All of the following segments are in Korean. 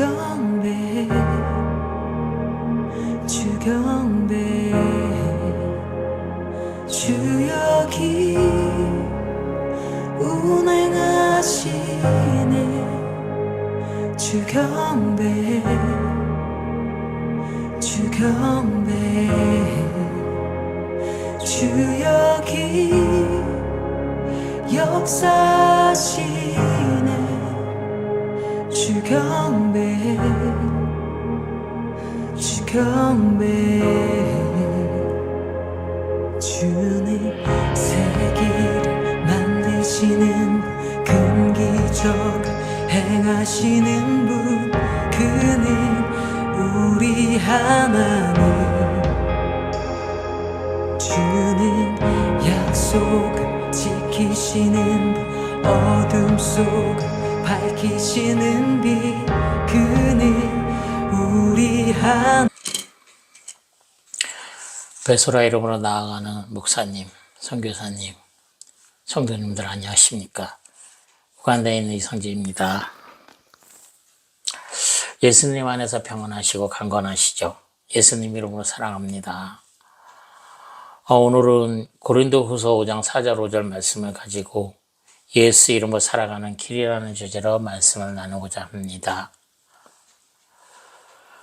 경배 주 경배 주 여기 운행하시네 주 경배 주 경배 주 여기 역사하시네 주 경배 주 경배 주님 세계를 만드시는 큰 기적 행하시는 분 그는 우리 하나님 주는 약속 지키시는 분 어둠 속 밝히시는 빛 그는 우리 하나님. 베소라 이름으로 나아가는 목사님, 선교사님, 성도님들 안녕하십니까? 우간다에 있는 이성재입니다. 예수님 안에서 평안하시고 강건하시죠? 예수님 이름으로 사랑합니다. 오늘은 고린도후서 5장 4절 5절 말씀을 가지고 예수 이름으로 살아가는 길이라는 주제로 말씀을 나누고자 합니다.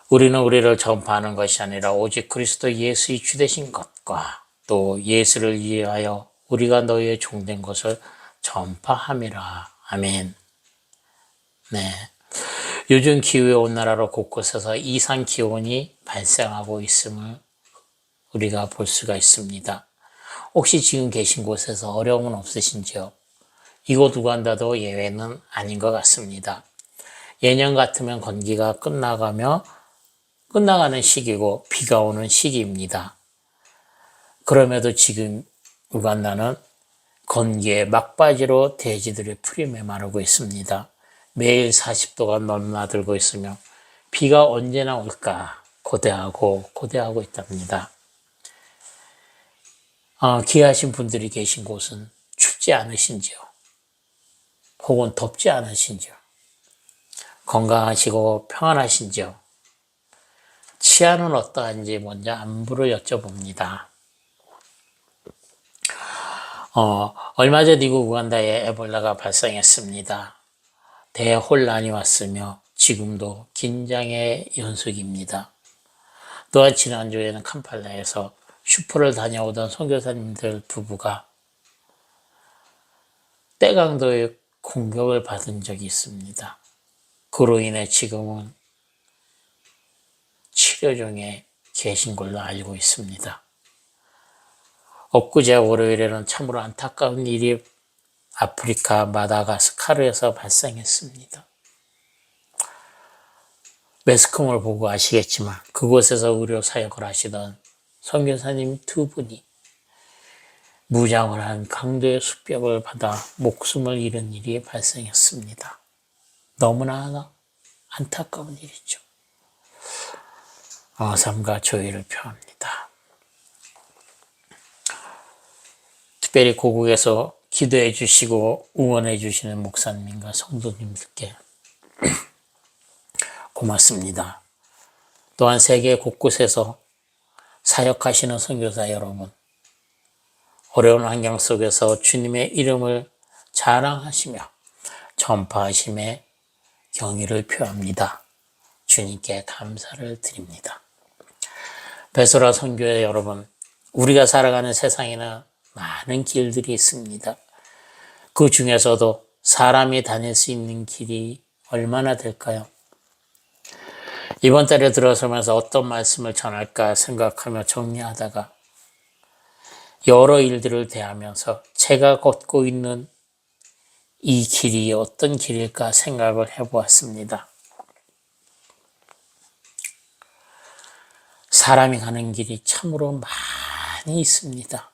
우리는 우리를 전파하는 것이 아니라 오직 그리스도 예수의 주되신 것과 또 예수를 위하여 우리가 너희의 종된 것을 전파함이라. 아멘. 네. 요즘 기후의 온난화로 곳곳에서 이상 기온이 발생하고 있음을 우리가 볼 수가 있습니다. 혹시 지금 계신 곳에서 어려움은 없으신지요? 이곳 우간다도 예외는 아닌 것 같습니다. 예년 같으면 건기가 끝나가는 시기고 비가 오는 시기입니다. 그럼에도 지금 우간다는 건기의 막바지로 대지들의 풀이 메마르고 있습니다. 매일 40도가 넘나들고 있으며 비가 언제나 올까 고대하고 있답니다. 귀하신 분들이 계신 곳은 춥지 않으신지요? 혹은 덥지 않으신지요? 건강하시고 평안하신지요? 치안은 어떠한지 먼저 안부를 여쭤봅니다. 얼마 전 미국 우간다에 에볼라가 발생했습니다. 대혼란이 왔으며 지금도 긴장의 연속입니다. 또한 지난주에는 캄팔라에서 슈퍼를 다녀오던 선교사님들 부부가 떼강도의 공격을 받은 적이 있습니다. 그로 인해 지금은 치료 중에 계신 걸로 알고 있습니다. 엊그제 월요일에는 참으로 안타까운 일이 아프리카 마다가스카르에서 발생했습니다. 매스컴을 보고 아시겠지만 그곳에서 의료 사역을 하시던 선교사님 두 분이 무장을 한 강도의 수벽을 받아 목숨을 잃은 일이 발생했습니다. 너무나 안타까운 일이죠. 삼가 조의를 표합니다. 특별히 고국에서 기도해 주시고 응원해 주시는 목사님과 성도님들께 고맙습니다. 또한 세계 곳곳에서 사역하시는 선교사 여러분, 어려운 환경 속에서 주님의 이름을 자랑하시며 전파하심에 경의를 표합니다. 주님께 감사를 드립니다. 베소라 선교회 여러분, 우리가 살아가는 세상에는 많은 길들이 있습니다. 그 중에서도 사람이 다닐 수 있는 길이 얼마나 될까요? 이번 달에 들어서면서 어떤 말씀을 전할까 생각하며 정리하다가 여러 일들을 대하면서 제가 걷고 있는 이 길이 어떤 길일까 생각을 해보았습니다. 사람이 가는 길이 참으로 많이 있습니다.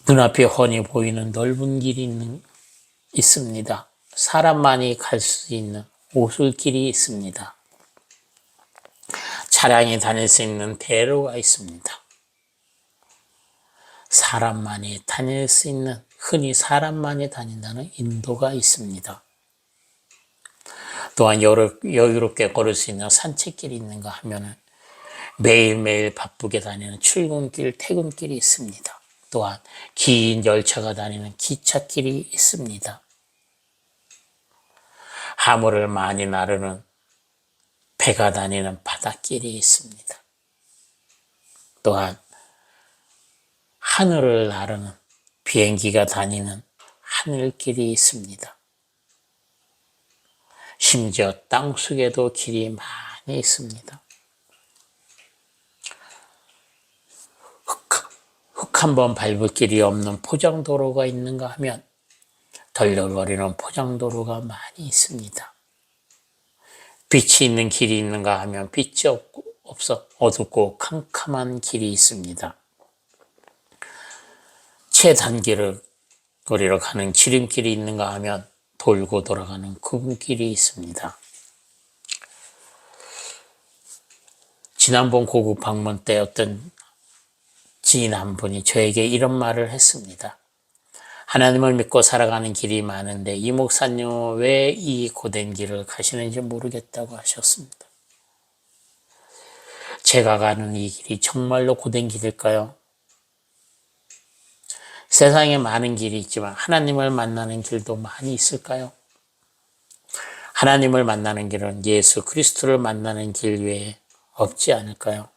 눈앞에 훤히 보이는 넓은 길이 있습니다. 사람만이 갈 수 있는 오솔길이 있습니다. 차량이 다닐 수 있는 대로가 있습니다. 사람만이 다닐 수 있는 흔히 사람만이 다닌다는 인도가 있습니다. 또한 여유롭게 걸을 수 있는 산책길이 있는가 하면은 매일매일 바쁘게 다니는 출근길, 퇴근길이 있습니다. 또한 긴 열차가 다니는 기찻길이 있습니다. 하물을 많이 나르는 배가 다니는 바닷길이 있습니다. 또한 하늘을 나르는 비행기가 다니는 하늘길이 있습니다. 심지어 땅속에도 길이 많이 있습니다. 흙 한 번 밟을 길이 없는 포장도로가 있는가 하면 덜덜거리는 포장도로가 많이 있습니다. 빛이 있는 길이 있는가 하면 빛이 없어 어둡고 캄캄한 길이 있습니다. 거리로 가는 지름길이 있는가 하면 돌고 돌아가는 구분길이 있습니다. 지난번 고국 방문 때 어떤 지인 한 분이 저에게 이런 말을 했습니다. 하나님을 믿고 살아가는 길이 많은데 이 목사님은 왜 이 고된 길을 가시는지 모르겠다고 하셨습니다. 제가 가는 이 길이 정말로 고된 길일까요? 세상에 많은 길이 있지만 하나님을 만나는 길도 많이 있을까요? 하나님을 만나는 길은 예수 그리스도를 만나는 길 외에 없지 않을까요?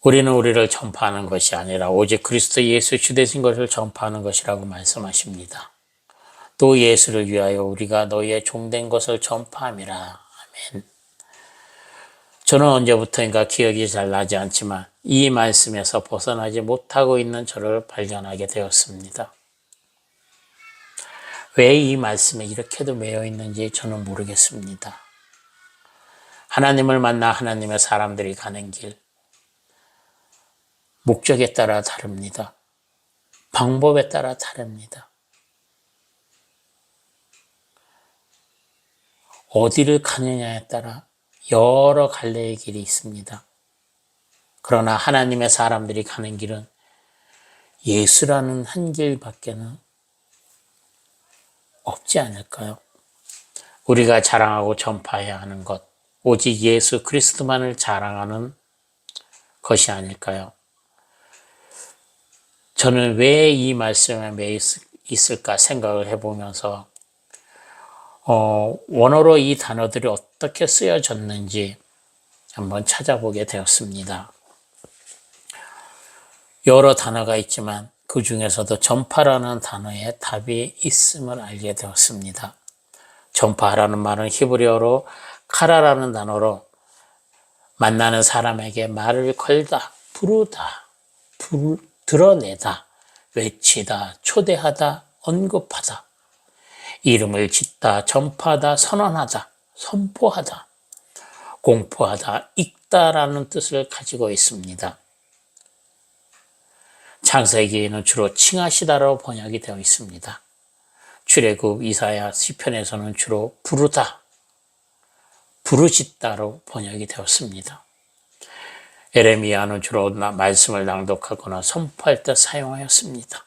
우리는 우리를 전파하는 것이 아니라 오직 그리스도 예수 주되신 것을 전파하는 것이라고 말씀하십니다. 또 예수를 위하여 우리가 너희의 종된 것을 전파함이라. 아멘. 저는 언제부터인가 기억이 잘 나지 않지만 이 말씀에서 벗어나지 못하고 있는 저를 발견하게 되었습니다. 왜 이 말씀에 이렇게도 매여 있는지 저는 모르겠습니다. 하나님을 만나 하나님의 사람들이 가는 길, 목적에 따라 다릅니다. 방법에 따라 다릅니다. 어디를 가느냐에 따라 여러 갈래의 길이 있습니다. 그러나 하나님의 사람들이 가는 길은 예수라는 한 길밖에는 없지 않을까요? 우리가 자랑하고 전파해야 하는 것, 오직 예수 그리스도만을 자랑하는 것이 아닐까요? 저는 왜 이 말씀에 매여 있을까 생각을 해보면서 원어로 이 단어들이 어떻게 쓰여졌는지 한번 찾아보게 되었습니다. 여러 단어가 있지만 그 중에서도 전파라는 단어에 답이 있음을 알게 되었습니다. 전파라는 말은 히브리어로 카라라는 단어로 만나는 사람에게 말을 걸다, 부르다, 드러내다, 외치다, 초대하다, 언급하다, 이름을 짓다, 전파하다, 선언하다, 선포하다, 공포하다, 읽다라는 뜻을 가지고 있습니다. 창세기에는 주로 칭하시다로 번역이 되어 있습니다. 출애굽, 이사야, 시편에서는 주로 부르다, 부르짖다로 번역이 되었습니다. 에레미야는 주로 말씀을 낭독하거나 선포할 때 사용하였습니다.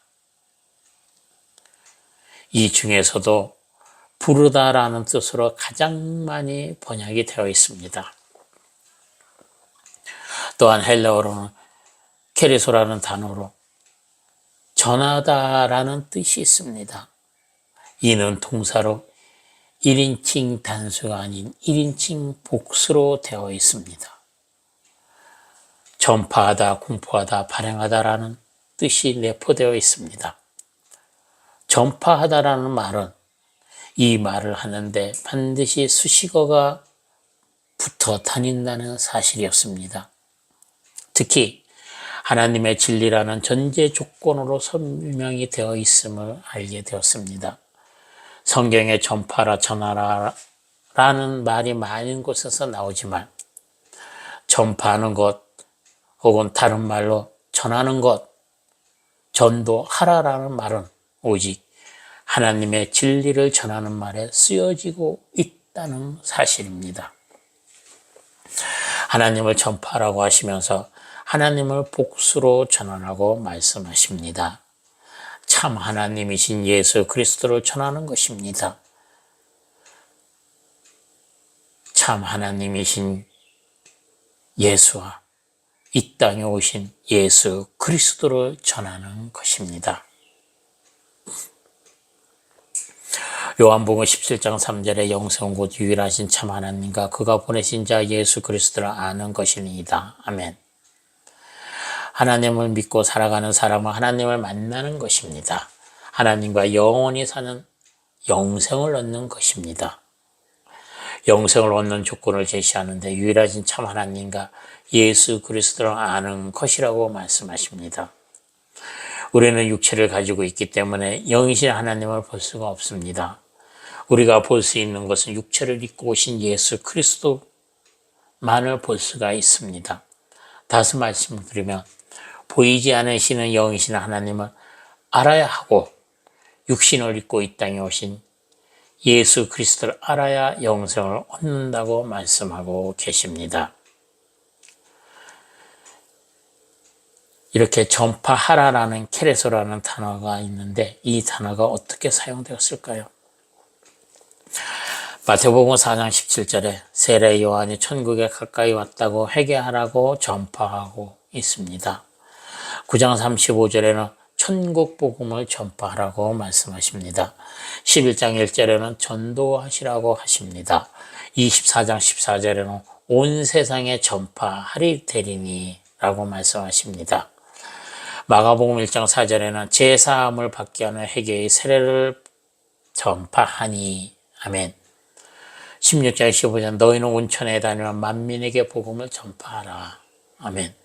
이 중에서도 부르다라는 뜻으로 가장 많이 번역이 되어 있습니다. 또한 헬라어로는 케리소라는 단어로 전하다라는 뜻이 있습니다. 이는 동사로 1인칭 단수가 아닌 1인칭 복수로 되어 있습니다. 전파하다, 공포하다, 발행하다라는 뜻이 내포되어 있습니다. 전파하다라는 말은 이 말을 하는데 반드시 수식어가 붙어 다닌다는 사실이었습니다. 특히 하나님의 진리라는 전제 조건으로 설명이 되어 있음을 알게 되었습니다. 성경에 전파라, 전하라 라는 말이 많은 곳에서 나오지만 전파하는 것 혹은 다른 말로 전하는 것, 전도하라라는 말은 오직 하나님의 진리를 전하는 말에 쓰여지고 있다는 사실입니다. 하나님을 전파하라고 하시면서 하나님을 복수로 전환하고 말씀하십니다. 참 하나님이신 예수 그리스도를 전하는 것입니다. 참 하나님이신 예수와 이 땅에 오신 예수 그리스도를 전하는 것입니다. 요한복음 17장 3절에 영생 곧 유일하신 참 하나님과 그가 보내신 자 예수 그리스도를 아는 것이니이다. 아멘. 하나님을 믿고 살아가는 사람은 하나님을 만나는 것입니다. 하나님과 영원히 사는 영생을 얻는 것입니다. 영생을 얻는 조건을 제시하는데 유일하신 참 하나님과 예수 그리스도를 아는 것이라고 말씀하십니다. 우리는 육체를 가지고 있기 때문에 영이신 하나님을 볼 수가 없습니다. 우리가 볼 수 있는 것은 육체를 입고 오신 예수 그리스도만을 볼 수가 있습니다. 다시 말씀을 드리면 보이지 않으시는 영이신 하나님을 알아야 하고 육신을 입고 이 땅에 오신 예수 그리스도를 알아야 영생을 얻는다고 말씀하고 계십니다. 이렇게 전파하라라는 케레소라는 단어가 있는데 이 단어가 어떻게 사용되었을까요? 마태복음 4장 17절에 세례 요한이 천국에 가까이 왔다고 회개하라고 전파하고 있습니다. 9장 35절에는 천국 복음을 전파하라고 말씀하십니다. 11장 1절에는 전도하시라고 하십니다. 24장 14절에는 온 세상에 전파하리 되리니 라고 말씀하십니다. 마가복음 1장 4절에는 제사함을 받게 하는 회개의 세례를 전파하니 아멘. 16장 15절 너희는 온천에 다니며 만민에게 복음을 전파하라. 아멘.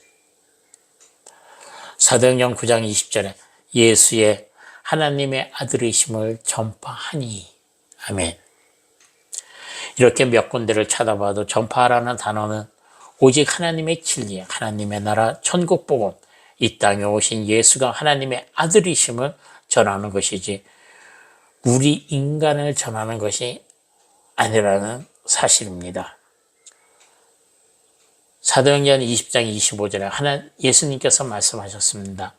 사도행전 9장 20절에 예수의 하나님의 아들이심을 전파하니 아멘. 이렇게 몇 군데를 찾아봐도 전파하라는 단어는 오직 하나님의 진리, 하나님의 나라, 천국 복음, 이 땅에 오신 예수가 하나님의 아들이심을 전하는 것이지 우리 인간을 전하는 것이 아니라는 사실입니다. 사도행전 20장 25절에 예수님께서 말씀하셨습니다.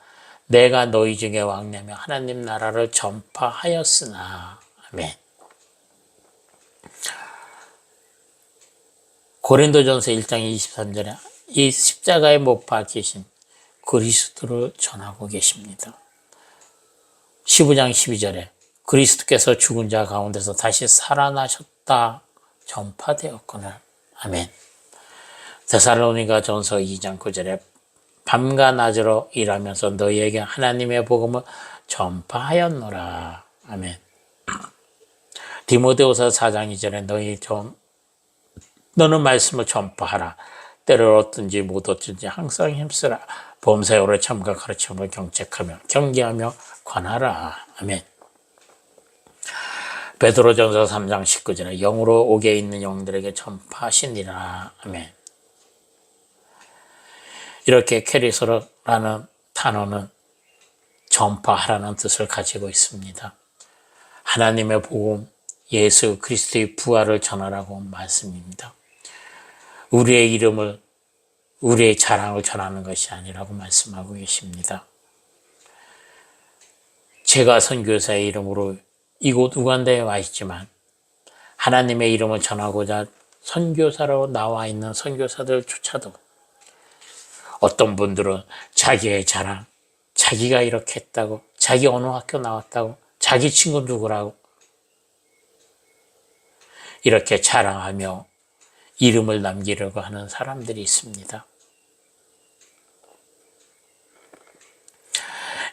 내가 너희 중에 왕래며 하나님 나라를 전파하였으나 아멘. 고린도전서 1장 23절에 이 십자가에 못 박히신 그리스도를 전하고 계십니다. 15장 12절에 그리스도께서 죽은 자 가운데서 다시 살아나셨다 전파되었거늘 아멘. 데살로니가 전서 2장 9절에 밤과 낮으로 일하면서 너희에게 하나님의 복음을 전파하였노라 아멘. 디모데후서 4장 2절에 너는 말씀을 전파하라. 때를 얻든지 못 얻든지 항상 힘쓰라. 범사에 참과 가르침을 경책하며 경계하며 관하라. 아멘. 베드로전서 3장 19절에 영으로 옥에 있는 영들에게 전파하시니라. 아멘. 이렇게 케리소라는 단어는 전파하라는 뜻을 가지고 있습니다. 하나님의 복음, 예수 그리스도의 부활을 전하라고 말씀입니다. 우리의 이름을, 우리의 자랑을 전하는 것이 아니라고 말씀하고 계십니다. 제가 선교사의 이름으로 이곳 우간다에 와 있지만 하나님의 이름을 전하고자 선교사로 나와 있는 선교사들조차도 어떤 분들은 자기의 자랑, 자기가 이렇게 했다고, 자기 어느 학교 나왔다고, 자기 친구 누구라고 이렇게 자랑하며 이름을 남기려고 하는 사람들이 있습니다.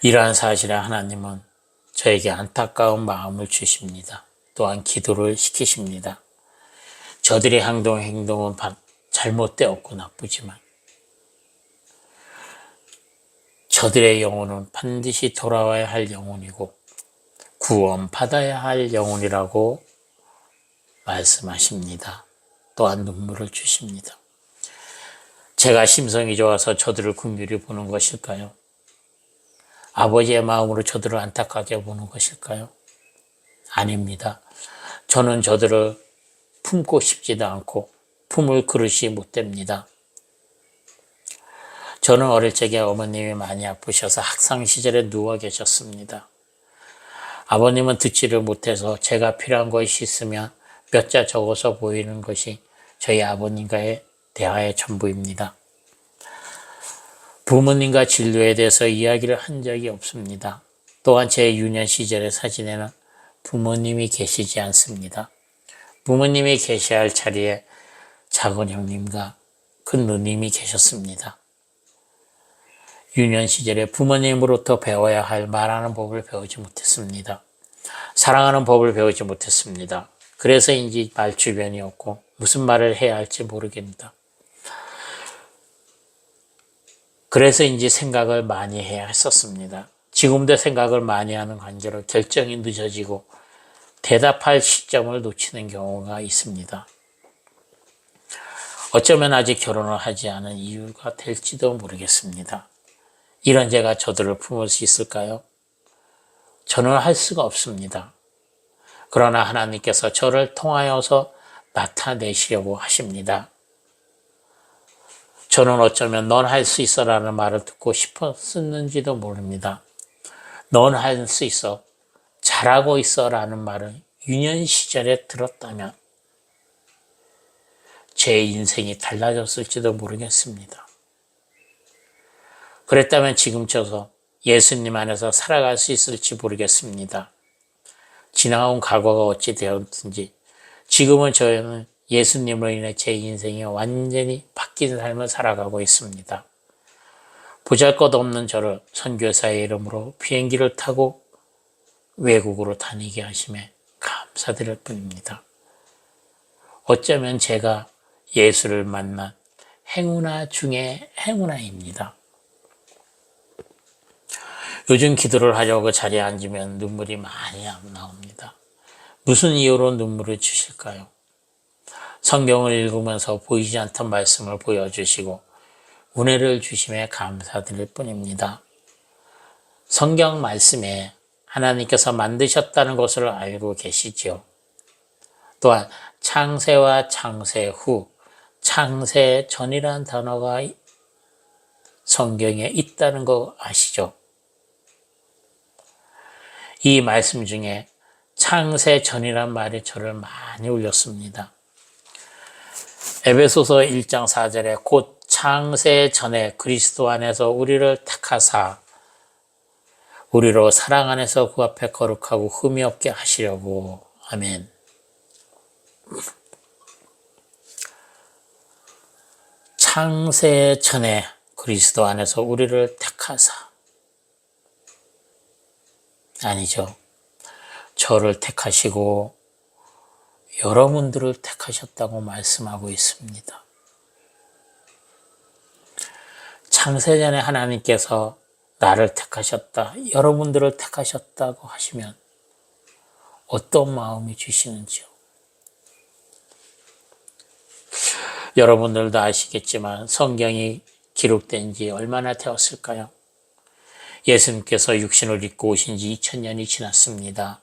이러한 사실에 하나님은 저에게 안타까운 마음을 주십니다. 또한 기도를 시키십니다. 저들의 행동은 잘못되었고 나쁘지만 저들의 영혼은 반드시 돌아와야 할 영혼이고 구원받아야 할 영혼이라고 말씀하십니다. 또한 눈물을 주십니다. 제가 심성이 좋아서 저들을 긍휼히 보는 것일까요? 아버지의 마음으로 저들을 안타깝게 보는 것일까요? 아닙니다. 저는 저들을 품고 싶지도 않고 품을 그릇이 못 됩니다. 저는 어릴 적에 어머님이 많이 아프셔서 학창 시절에 누워 계셨습니다. 아버님은 듣지를 못해서 제가 필요한 것이 있으면 몇 자 적어서 보이는 것이 저희 아버님과의 대화의 전부입니다. 부모님과 진료에 대해서 이야기를 한 적이 없습니다. 또한 제 유년 시절의 사진에는 부모님이 계시지 않습니다. 부모님이 계셔야 할 자리에 작은 형님과 큰 누님이 계셨습니다. 유년 시절에 부모님으로부터 배워야 할 말하는 법을 배우지 못했습니다. 사랑하는 법을 배우지 못했습니다. 그래서인지 말 주변이 없고 무슨 말을 해야 할지 모르겠습니다. 그래서인지 생각을 많이 해야 했었습니다. 지금도 생각을 많이 하는 관계로 결정이 늦어지고 대답할 시점을 놓치는 경우가 있습니다. 어쩌면 아직 결혼을 하지 않은 이유가 될지도 모르겠습니다. 이런 제가 저들을 품을 수 있을까요? 저는 할 수가 없습니다. 그러나 하나님께서 저를 통하여서 나타내시려고 하십니다. 저는 어쩌면 넌 할 수 있어 라는 말을 듣고 싶었는지도 모릅니다. 넌 할 수 있어, 잘하고 있어 라는 말을 유년 시절에 들었다면 제 인생이 달라졌을지도 모르겠습니다. 그랬다면 지금처럼 예수님 안에서 살아갈 수 있을지 모르겠습니다. 지나온 과거가 어찌 되었든지 지금은 저는 예수님으로 인해 제 인생이 완전히 바뀐 삶을 살아가고 있습니다. 보잘것없는 저를 선교사의 이름으로 비행기를 타고 외국으로 다니게 하심에 감사드릴 뿐입니다. 어쩌면 제가 예수를 만난 행운아 중에 행운아입니다. 요즘 기도를 하려고 자리에 앉으면 눈물이 많이 나옵니다. 무슨 이유로 눈물을 주실까요? 성경을 읽으면서 보이지 않던 말씀을 보여주시고 은혜를 주심에 감사드릴 뿐입니다. 성경 말씀에 하나님께서 만드셨다는 것을 알고 계시지요. 또한 창세와 창세 후, 창세 전이라는 단어가 성경에 있다는 거 아시죠? 이 말씀 중에 창세 전이란 말이 저를 많이 울렸습니다. 에베소서 1장 4절에 곧 창세 전에 그리스도 안에서 우리를 택하사 우리로 사랑 안에서 그 앞에 거룩하고 흠이 없게 하시려고. 아멘. 창세 전에 그리스도 안에서 우리를 택하사. 아니죠. 저를 택하시고 여러분들을 택하셨다고 말씀하고 있습니다. 창세전에 하나님께서 나를 택하셨다, 여러분들을 택하셨다고 하시면 어떤 마음이 주시는지요? 여러분들도 아시겠지만 성경이 기록된 지 얼마나 되었을까요? 예수님께서 육신을 입고 오신 지 2000년이 지났습니다.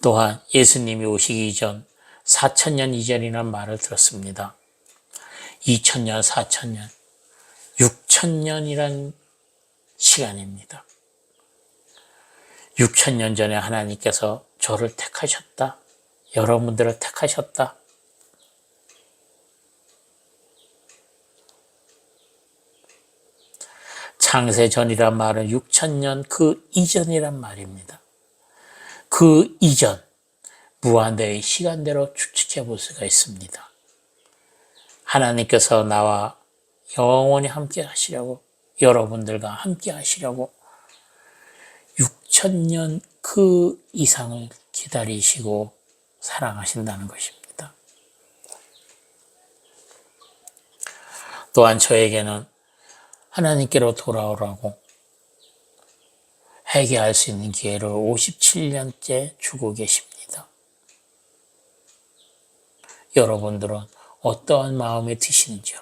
또한 예수님이 오시기 전 4000년 이전이라는 말을 들었습니다. 2000년, 4000년, 6000년이란 시간입니다. 6000년 전에 하나님께서 저를 택하셨다. 여러분들을 택하셨다. 창세 전이란 말은 6000년 그 이전이란 말입니다. 그 이전, 무한대의 시간대로 추측해 볼 수가 있습니다. 하나님께서 나와 영원히 함께 하시려고, 여러분들과 함께 하시려고 6000년 그 이상을 기다리시고 사랑하신다는 것입니다. 또한 저에게는 하나님께로 돌아오라고 회개할 수 있는 기회를 57년째 주고 계십니다. 여러분들은 어떠한 마음이 드시는지요?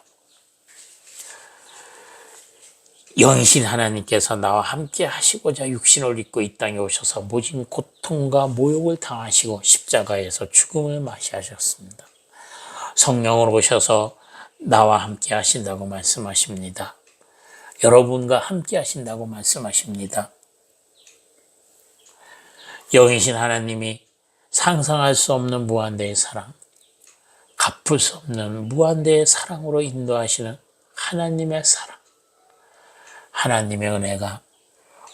영이신 하나님께서 나와 함께 하시고자 육신을 입고 이 땅에 오셔서 모진 고통과 모욕을 당하시고 십자가에서 죽음을 맞이하셨습니다. 성령으로 오셔서 나와 함께 하신다고 말씀하십니다. 여러분과 함께 하신다고 말씀하십니다. 영이신 하나님이 상상할 수 없는 무한대의 사랑, 갚을 수 없는 무한대의 사랑으로 인도하시는 하나님의 사랑, 하나님의 은혜가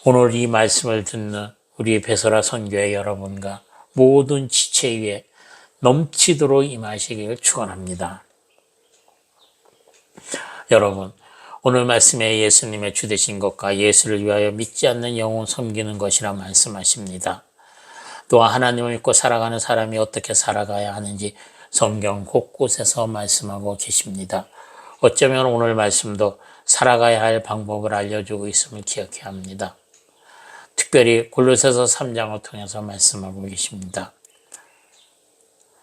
오늘 이 말씀을 듣는 우리 베소라 선교회 여러분과 모든 지체 위에 넘치도록 임하시기를 축원합니다. 여러분, 오늘 말씀에 예수님의 주 되신 것과 예수를 위하여 믿지 않는 영혼 섬기는 것이라 말씀하십니다. 또한 하나님을 믿고 살아가는 사람이 어떻게 살아가야 하는지 성경 곳곳에서 말씀하고 계십니다. 어쩌면 오늘 말씀도 살아가야 할 방법을 알려주고 있음을 기억해야 합니다. 특별히 골로새서 3장을 통해서 말씀하고 계십니다.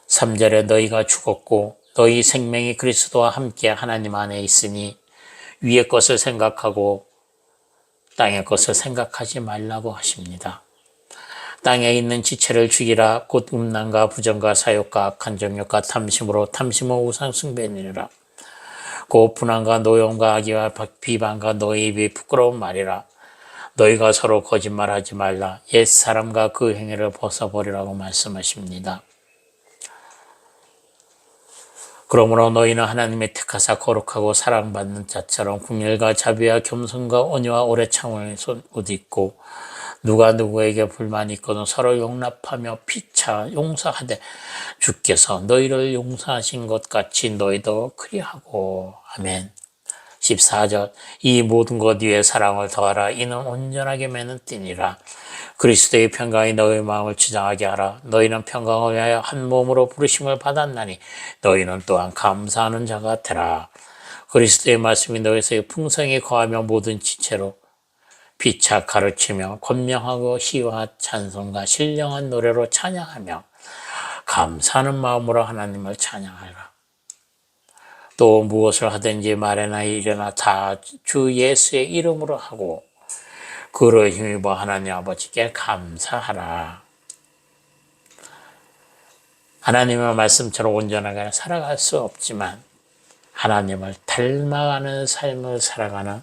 3절에 너희가 죽었고 너희 생명이 그리스도와 함께 하나님 안에 있으니 위의 것을 생각하고 땅의 것을 생각하지 말라고 하십니다. 땅에 있는 지체를 죽이라. 곧 음란과 부정과 사욕과 악한 정욕과 탐심으로 탐심은 우상 숭배니라. 곧 분한과 노염과 악의와 비방과 너희 입이 부끄러운 말이라. 너희가 서로 거짓말하지 말라. 옛사람과 그 행위를 벗어버리라고 말씀하십니다. 그러므로 너희는 하나님의 택하사 거룩하고 사랑받는 자처럼 긍휼과 자비와 겸손과 온유와 오래 참음을 옷 입고 누가 누구에게 불만이 있거든 서로 용납하며 피차 용서하되 주께서 너희를 용서하신 것 같이 너희도 그리하고. 아멘. 14절 이 모든 것 위에 사랑을 더하라. 이는 온전하게 매는 띠니라. 그리스도의 평강이 너희 마음을 주장하게 하라. 너희는 평강을 위하여 한 몸으로 부르심을 받았나니 너희는 또한 감사하는 자가 되라. 그리스도의 말씀이 너희에서 풍성히 거하며 모든 지체로 피차 가르치며 권명하고 시와 찬송과 신령한 노래로 찬양하며 감사하는 마음으로 하나님을 찬양하라. 또 무엇을 하든지 말이나 일이나 다 주 예수의 이름으로 하고 그를 힘입어 하나님 아버지께 감사하라. 하나님의 말씀처럼 온전하게 살아갈 수 없지만 하나님을 닮아가는 삶을 살아가는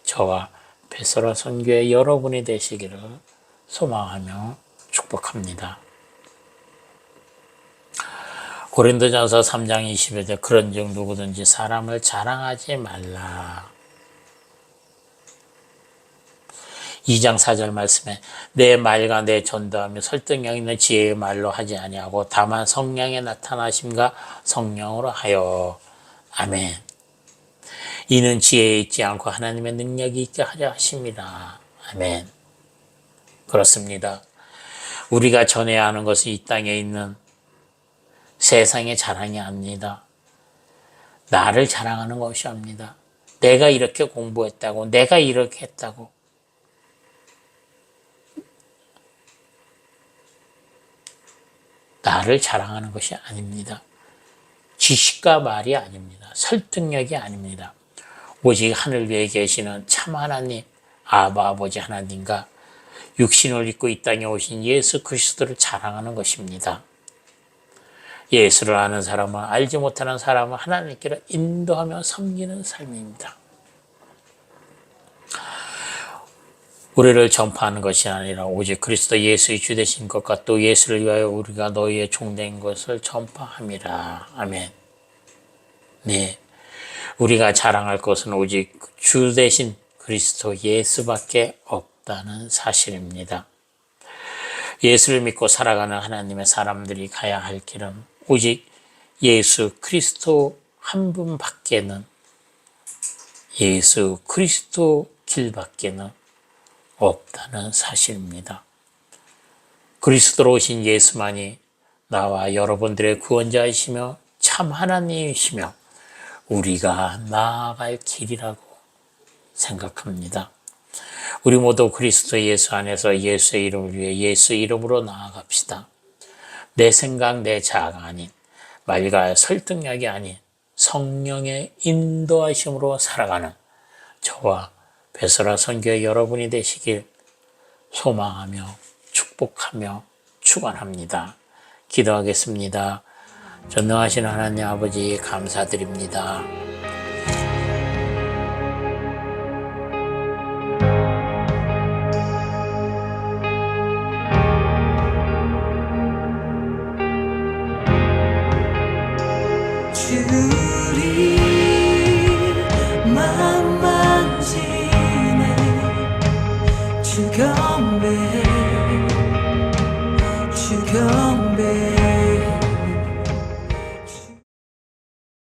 저와 베소라 선교의 여러분이 되시기를 소망하며 축복합니다. 고린도전서 3장 20절 그런즉 누구든지 사람을 자랑하지 말라. 2장 4절 말씀에 내 말과 내 전도하며 설득력 있는 지혜의 말로 하지 아니하고 다만 성령의 나타나심과 성령으로 하여. 아멘. 이는 지혜에 있지 않고 하나님의 능력이 있게 하려 하십니다. 아멘. 그렇습니다. 우리가 전해야 하는 것은 이 땅에 있는 세상의 자랑이 아닙니다. 나를 자랑하는 것이 아닙니다. 내가 이렇게 공부했다고, 내가 이렇게 했다고. 나를 자랑하는 것이 아닙니다. 지식과 말이 아닙니다. 설득력이 아닙니다. 오직 하늘 위에 계시는 참 하나님, 아버지 하나님과 육신을 입고 이 땅에 오신 예수 그리스도를 자랑하는 것입니다. 예수를 아는 사람은 알지 못하는 사람은 하나님께로 인도하며 섬기는 삶입니다. 우리를 전파하는 것이 아니라 오직 그리스도 예수의 주 되신 것과 또 예수를 위하여 우리가 너희의 종된 것을 전파함이라. 아멘. 네, 우리가 자랑할 것은 오직 주 되신 그리스도 예수밖에 없다는 사실입니다. 예수를 믿고 살아가는 하나님의 사람들이 가야 할 길은 오직 예수 그리스도 한 분밖에는, 예수 그리스도 길밖에는 없다는 사실입니다. 그리스도로 오신 예수만이 나와 여러분들의 구원자이시며 참 하나님이시며 우리가 나아갈 길이라고 생각합니다. 우리 모두 그리스도 예수 안에서 예수의 이름을 위해 예수 이름으로 나아갑시다. 내 생각, 내 자아가 아닌, 말과 설득력이 아닌 성령의 인도하심으로 살아가는 저와 베소라 선교의 여러분이 되시길 소망하며 축복하며 축원합니다. 기도하겠습니다. 전능하신 하나님 아버지 감사드립니다. 주님